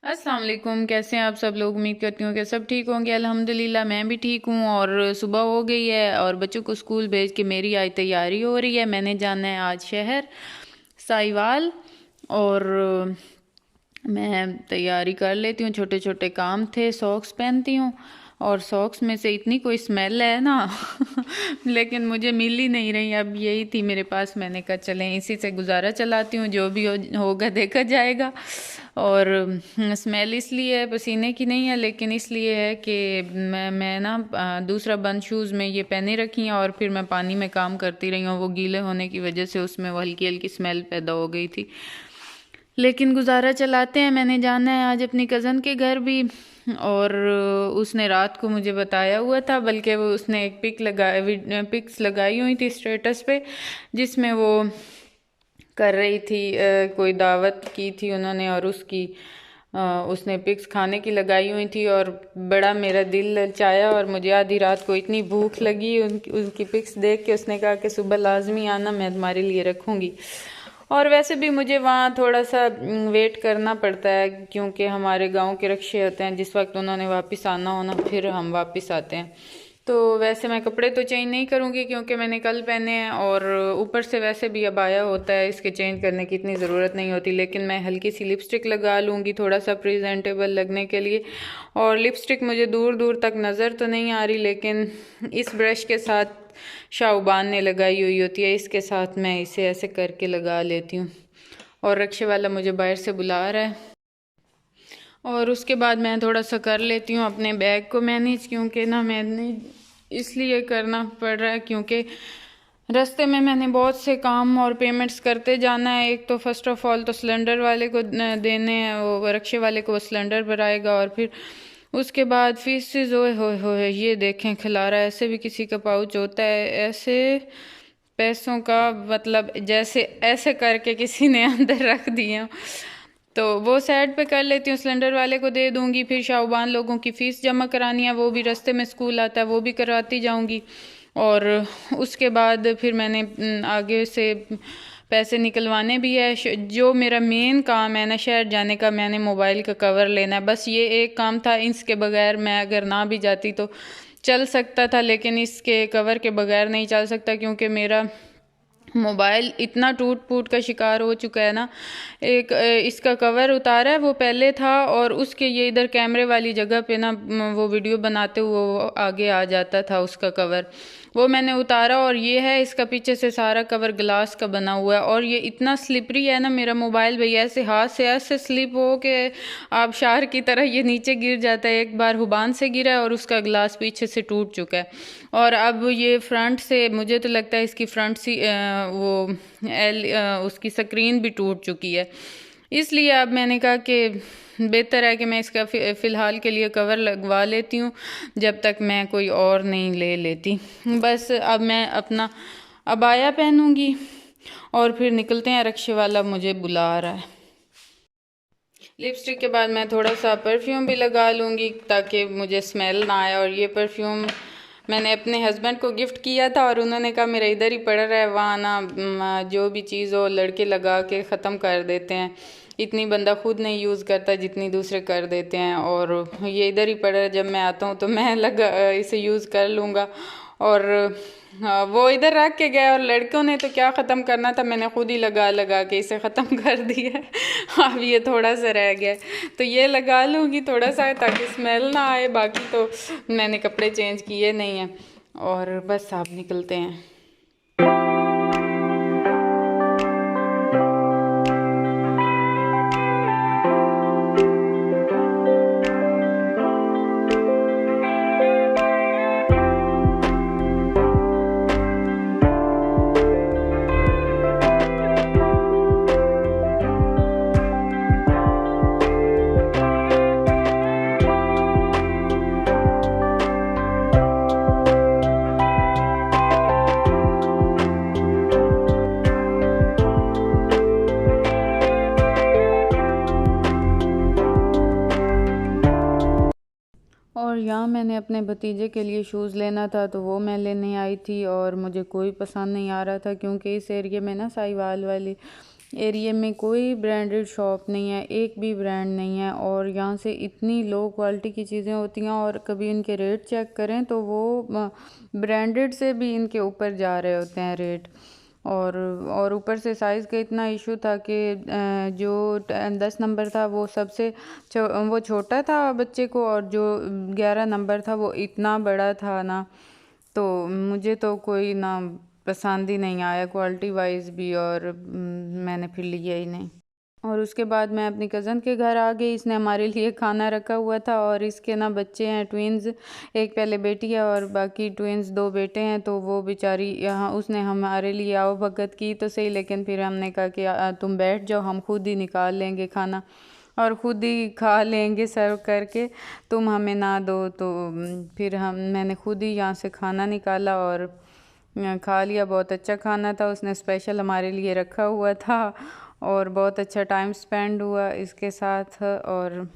अस्सलाम वालेकुम। कैसे हैं आप सब लोग? उम्मीद करती हूँ कि सब ठीक होंगे। अल्हम्दुलिल्लाह मैं भी ठीक हूँ। और सुबह हो गई है और बच्चों को स्कूल भेज के मेरी आज तैयारी हो रही है। मैंने जाना है आज शहर साहिवाल। और मैं तैयारी कर लेती हूँ, छोटे छोटे काम थे। सॉक्स पहनती हूँ और सॉक्स में से इतनी कोई स्मेल है ना लेकिन मुझे मिल ही नहीं रही। अब यही थी मेरे पास, मैंने कहा चलें इसी से गुजारा चलाती हूँ, जो भी होगा देखा जाएगा। और स्मेल इसलिए है, पसीने की नहीं है, लेकिन इसलिए है कि मैं ना दूसरा बंद शूज़ में ये पहने रखी हैं और फिर मैं पानी में काम करती रही हूँ। वो गीले होने की वजह से उसमें वो हल्की हल्की स्मेल पैदा हो गई थी, लेकिन गुजारा चलाते हैं। मैंने जाना है आज अपनी कज़न के घर भी। और उसने रात को मुझे बताया हुआ था, बल्कि वो उसने एक पिक्स लगाई हुई थी स्टेटस पे, जिसमें वो कर रही थी कोई दावत की थी उन्होंने, और उसकी उसने पिक्स खाने की लगाई हुई थी। और बड़ा मेरा दिल ललचाया और मुझे आधी रात को इतनी भूख लगी उनकी पिक्स देख के। उसने कहा कि सुबह लाजमी आना, मैं तुम्हारे लिए रखूँगी। और वैसे भी मुझे वहाँ थोड़ा सा वेट करना पड़ता है, क्योंकि हमारे गांव के रक्शे होते हैं, जिस वक्त उन्होंने वापस आना होना फिर हम वापस आते हैं। तो वैसे मैं कपड़े तो चेंज नहीं करूँगी क्योंकि मैंने कल पहने हैं, और ऊपर से वैसे भी अबाया होता है, इसके चेंज करने की इतनी ज़रूरत नहीं होती। लेकिन मैं हल्की सी लिपस्टिक लगा लूँगी थोड़ा सा प्रेजेंटेबल लगने के लिए। और लिपस्टिक मुझे दूर दूर तक नज़र तो नहीं आ रही, लेकिन इस ब्रश के साथ शाहबान ने लगाई हुई होती है, इसके साथ मैं इसे ऐसे करके लगा लेती हूँ। और रक्शे वाला मुझे बाहर से बुला रहा है। और उसके बाद मैं थोड़ा सा कर लेती हूँ अपने बैग को मैनेज, क्योंकि ना मैंने इसलिए करना पड़ रहा है क्योंकि रास्ते में मैंने बहुत से काम और पेमेंट्स करते जाना है। एक तो फर्स्ट ऑफ ऑल तो सिलेंडर वाले को देने हैं, वो रक्शे वाले को वो सिलेंडर भराएगा, और फिर उसके बाद फीसेस हो ये देखें खिलारा, ऐसे भी किसी का पाउच होता है, ऐसे पैसों का मतलब जैसे ऐसे करके किसी ने अंदर रख दिए। तो वो साइड पे कर लेती हूँ, सिलेंडर वाले को दे दूँगी। फिर शाहबान लोगों की फ़ीस जमा करानी है, वो भी रास्ते में स्कूल आता है, वो भी करवाती जाऊँगी। और उसके बाद फिर मैंने आगे से पैसे निकलवाने भी है। जो मेरा मेन काम है ना शहर जाने का, मैंने मोबाइल का कवर लेना है, बस ये एक काम था। इसके बगैर मैं अगर ना भी जाती तो चल सकता था, लेकिन इसके कवर के बगैर नहीं चल सकता, क्योंकि मेरा मोबाइल इतना टूट फूट का शिकार हो चुका है ना। एक इसका कवर उतारा है, वो पहले था, और उसके ये इधर कैमरे वाली जगह पे ना वो वीडियो बनाते हुए वो आगे आ जाता था उसका कवर, वो मैंने उतारा। और ये है इसका पीछे से सारा कवर ग्लास का बना हुआ है, और ये इतना स्लिपरी है ना मेरा मोबाइल, भैया ऐसे हाथ से ऐसे स्लिप हो के आबशार की तरह ये नीचे गिर जाता है। एक बार हुबान से गिरा है और उसका ग्लास पीछे से टूट चुका है। और अब ये फ्रंट से मुझे तो लगता है इसकी फ्रंट सी उसकी स्क्रीन भी टूट चुकी है। इसलिए अब मैंने कहा कि बेहतर है कि मैं इसका फ़िलहाल के लिए कवर लगवा लेती हूँ, जब तक मैं कोई और नहीं ले लेती। बस अब मैं अपना अबाया पहनूंगी और फिर निकलते हैं। रक्शे वाला मुझे बुला रहा है। लिपस्टिक के बाद मैं थोड़ा सा परफ्यूम भी लगा लूँगी ताकि मुझे स्मेल ना आए। और ये परफ्यूम मैंने अपने हस्बैंड को गिफ्ट किया था, और उन्होंने कहा मेरा इधर ही पड़ा रहा है, वहाँ ना जो भी चीज़ हो लड़के लगा के ख़त्म कर देते हैं, इतनी बंदा खुद नहीं यूज़ करता जितनी दूसरे कर देते हैं। और ये इधर ही पड़ा है, जब मैं आता हूँ तो मैं इसे यूज़ कर लूँगा। और वो इधर रख के गया, और लड़कों ने तो क्या ख़त्म करना था, मैंने खुद ही लगा लगा के इसे ख़त्म कर दिया। अब ये थोड़ा सा रह गया, तो ये लगा लूँगी थोड़ा सा ताकि स्मेल ना आए। बाकी तो मैंने कपड़े चेंज किए नहीं हैं, और बस आप निकलते हैं। और यहाँ मैंने अपने भतीजे के लिए शूज़ लेना था, तो वो मैं लेने आई थी, और मुझे कोई पसंद नहीं आ रहा था, क्योंकि इस एरिया में ना साहिवाल वाली एरिया में कोई ब्रांडेड शॉप नहीं है, एक भी ब्रांड नहीं है। और यहाँ से इतनी लो क्वालिटी की चीज़ें होती हैं, और कभी इनके रेट चेक करें तो वो ब्रांडेड से भी इनके ऊपर जा रहे होते हैं रेट। और ऊपर से साइज़ का इतना इशू था कि जो 10 नंबर था वो सबसे वो छोटा था बच्चे को, और जो 11 नंबर था वो इतना बड़ा था ना, तो मुझे तो कोई ना पसंद ही नहीं आया क्वालिटी वाइज भी, और मैंने फिर लिया ही नहीं। और उसके बाद मैं अपनी कज़न के घर आ गई। इसने हमारे लिए खाना रखा हुआ था, और इसके ना बच्चे हैं ट्विंस, एक पहले बेटी है और बाकी ट्विंस 2 बेटे हैं। तो वो बेचारी यहाँ उसने हमारे लिए आओ भगत की तो सही, लेकिन फिर हमने कहा कि तुम बैठ जाओ, हम खुद ही निकाल लेंगे खाना और ख़ुद ही खा लेंगे सर्व करके, तुम हमें ना दो। तो फिर मैंने खुद ही यहाँ से खाना निकाला और खा लिया। बहुत अच्छा खाना था, उसने स्पेशल हमारे लिए रखा हुआ था, और बहुत अच्छा टाइम स्पेंड हुआ इसके साथ। और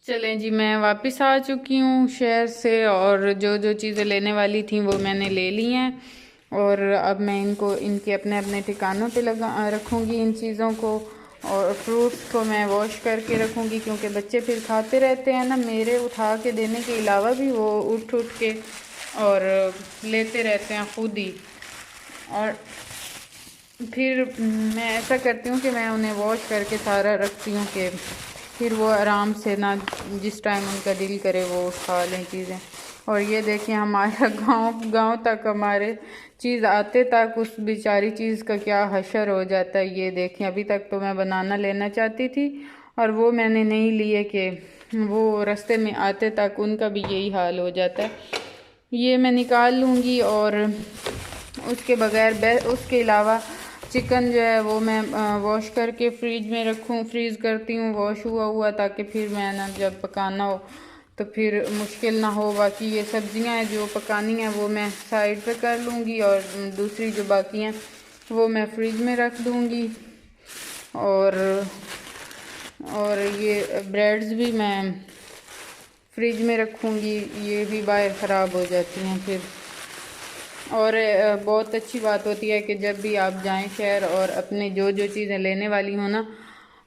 चलें जी, मैं वापस आ चुकी हूँ शहर से, और जो जो चीज़ें लेने वाली थी वो मैंने ले ली हैं। और अब मैं इनको इनके अपने अपने ठिकानों पे रखूँगी इन चीज़ों को। और फ्रूट्स को मैं वॉश करके रखूँगी, क्योंकि बच्चे फिर खाते रहते हैं ना, मेरे उठा के देने के अलावा भी वो उठ के और लेते रहते हैं ख़ुद ही। और फिर मैं ऐसा करती हूँ कि मैं उन्हें वॉश करके सारा रखती हूँ कि फिर वो आराम से ना जिस टाइम उनका दिल करे वो खा लें चीज़ें। और ये देखें हमारा गांव तक हमारे चीज़ आते तक उस बेचारी चीज़ का क्या हशर हो जाता है। ये देखें, अभी तक तो मैं बनाना लेना चाहती थी और वो मैंने नहीं लिए कि वो रास्ते में आते तक उनका भी यही हाल हो जाता है। ये मैं निकाल लूँगी। और उसके बगैर उसके अलावा चिकन जो है वो मैं वॉश करके फ्रीज में फ्रीज़ करती हूँ वॉश हुआ ताकि फिर मैं ना जब पकाना हो तो फिर मुश्किल ना हो। बाकी ये सब्जियां हैं जो पकानी हैं वो मैं साइड पे कर लूँगी, और दूसरी जो बाकी हैं वो मैं फ्रिज में रख दूँगी। और ये ब्रेड्स भी मैं फ्रिज में रखूँगी, ये भी बाहर ख़राब हो जाती हैं फिर। और बहुत अच्छी बात होती है कि जब भी आप जाएं शहर और अपने जो जो चीज़ें लेने वाली हो ना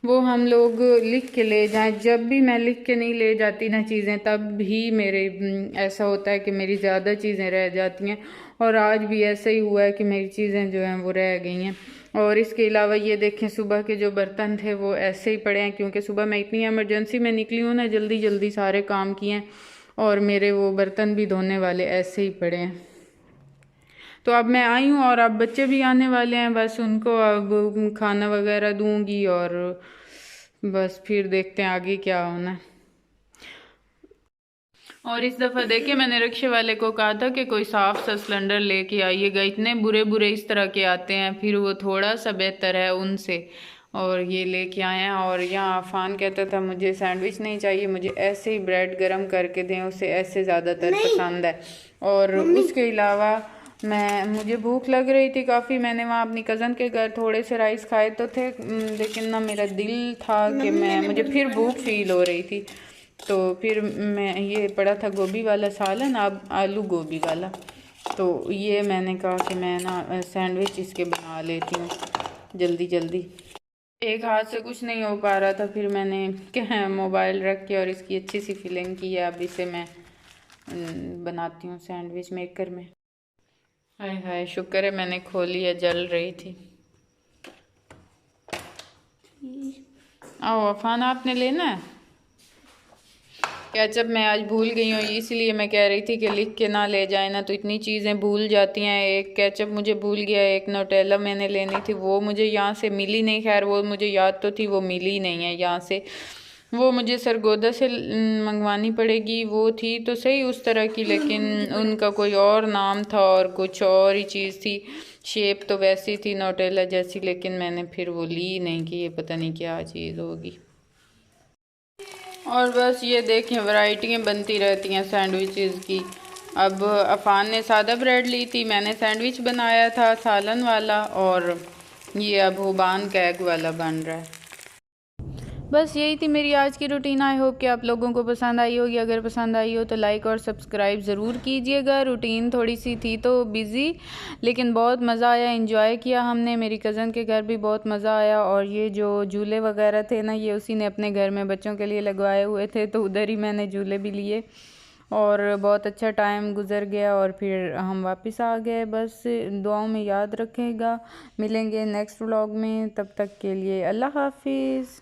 वो हम लोग लिख के ले जाएं। जब भी मैं लिख के नहीं ले जाती ना चीज़ें, तब भी मेरे ऐसा होता है कि मेरी ज़्यादा चीज़ें रह जाती हैं। और आज भी ऐसा ही हुआ है कि मेरी चीज़ें जो हैं वो रह गई हैं। और इसके अलावा ये देखें, सुबह के जो बर्तन थे वो ऐसे ही पड़े हैं, क्योंकि सुबह मैं इतनी इमरजेंसी में निकली हूँ ना, जल्दी जल्दी सारे काम किए हैं, और मेरे वो बर्तन भी धोने वाले ऐसे ही पड़े हैं। तो अब मैं आई हूँ और अब बच्चे भी आने वाले हैं, बस उनको अब खाना वगैरह दूंगी और बस फिर देखते हैं आगे क्या होना है। और इस दफ़ा देखिए, मैंने रिक्शे वाले को कहा था कि कोई साफ सा सिलेंडर लेके आइएगा, इतने बुरे बुरे इस तरह के आते हैं, फिर वो थोड़ा सा बेहतर है उनसे। और ये लेके आए हैं। और यहाँ अफान कहता था मुझे सैंडविच नहीं चाहिए, मुझे ऐसे ही ब्रेड गरम करके दें, उसे ऐसे ज़्यादातर पसंद है। और उसके अलावा मुझे भूख लग रही थी काफ़ी। मैंने वहाँ अपनी कज़न के घर थोड़े से राइस खाए तो थे, लेकिन ना मेरा दिल था कि मुझे फिर भूख फील हो रही थी। तो फिर मैं ये पड़ा था गोभी वाला सालन, अब आलू गोभी वाला, तो ये मैंने कहा कि मैं ना सैंडविच इसके बना लेती हूँ जल्दी जल्दी। एक हाथ से कुछ नहीं हो पा रहा था, फिर मैंने क्या मोबाइल रख के और इसकी अच्छी सी फिलिंग की है। अब इसे मैं बनाती हूँ सैंडविच मेकर में। हाय हाय, शुक्र है मैंने खोली है, जल रही थी। आओ अफान, आपने लेना है केचप? मैं आज भूल गई हूँ, इसलिए मैं कह रही थी कि लिख के ना ले जाए ना तो इतनी चीज़ें भूल जाती हैं। एक केचप मुझे भूल गया, एक नोटेला मैंने लेनी थी वो मुझे यहाँ से मिली नहीं। खैर वो मुझे याद तो थी, वो मिली नहीं है यहाँ से। वो मुझे सरगोदा से मंगवानी पड़ेगी। वो थी तो सही उस तरह की, लेकिन उनका कोई और नाम था और कुछ और ही चीज़ थी। शेप तो वैसी थी नोटेला जैसी, लेकिन मैंने फिर वो ली नहीं कि ये पता नहीं क्या चीज़ होगी। और बस ये देखें वैरायटियाँ बनती रहती हैं सैंडविचेस की। अब अफ़ान ने सादा ब्रेड ली थी, मैंने सैंडविच बनाया था सालन वाला, और ये अब हुबान का एग वाला बन रहा है। बस यही थी मेरी आज की रूटीन। आई होप कि आप लोगों को पसंद आई होगी। अगर पसंद आई हो तो लाइक और सब्सक्राइब ज़रूर कीजिएगा। रूटीन थोड़ी सी थी तो बिज़ी, लेकिन बहुत मज़ा आया, इंजॉय किया हमने। मेरी कज़न के घर भी बहुत मज़ा आया। और ये जो झूले वगैरह थे ना, ये उसी ने अपने घर में बच्चों के लिए लगवाए हुए थे, तो उधर ही मैंने झूले भी लिए और बहुत अच्छा टाइम गुज़र गया। और फिर हम वापस आ गए। बस दुआओं में याद रखेगा। मिलेंगे नेक्स्ट व्लॉग में, तब तक के लिए अल्लाह हाफिज़।